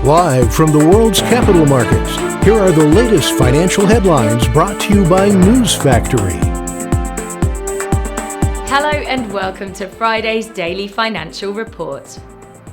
Live from the world's capital markets, here are the latest financial headlines brought to you by News Factory. Hello and welcome to Friday's Daily Financial Report.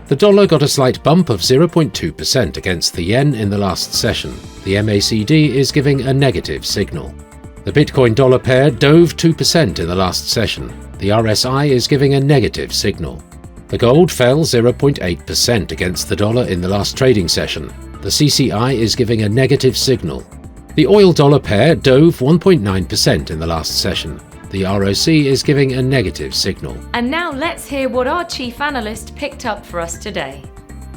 The dollar got a slight bump of 0.2% against the yen in the last session. The MACD is giving a negative signal. The Bitcoin-dollar pair dove 2% in the last session. The RSI is giving a negative signal. The gold fell 0.8% against the dollar in the last trading session. The CCI is giving a negative signal. The oil-dollar pair dove 1.9% in the last session. The ROC is giving a negative signal. And now let's hear what our chief analyst picked up for us today.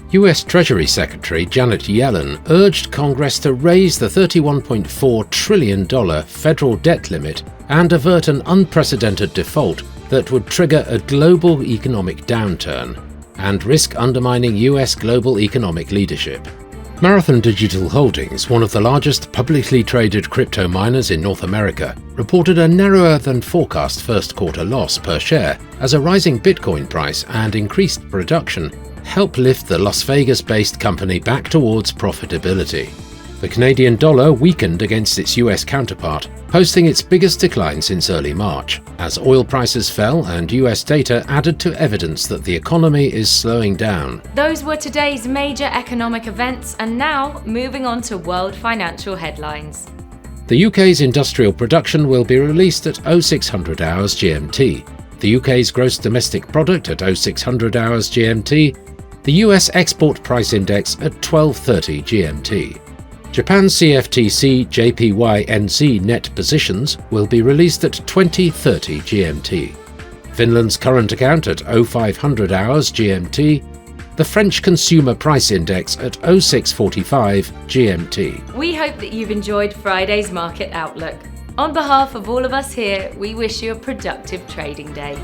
US Treasury Secretary Janet Yellen urged Congress to raise the $31.4 trillion federal debt limit and avert an unprecedented default that would trigger a global economic downturn and risk undermining US global economic leadership. Marathon Digital Holdings, one of the largest publicly traded crypto miners in North America, reported a narrower than forecast first quarter loss per share as a rising Bitcoin price and increased production help lift the Las Vegas-based company back towards profitability. The Canadian dollar weakened against its US counterpart, posting its biggest decline since early March, as oil prices fell and US data added to evidence that the economy is slowing down. Those were today's major economic events, and now moving on to world financial headlines. The UK's industrial production will be released at 0600 hours GMT. The UK's gross domestic product at 0600 hours GMT. The US export price index at 12:30 GMT. Japan's CFTC JPY-NZ net positions will be released at 20:30 GMT. Finland's current account at 0500 hours GMT. The French Consumer Price Index at 0645 GMT. We hope that you've enjoyed Friday's Market Outlook. On behalf of all of us here, we wish you a productive trading day.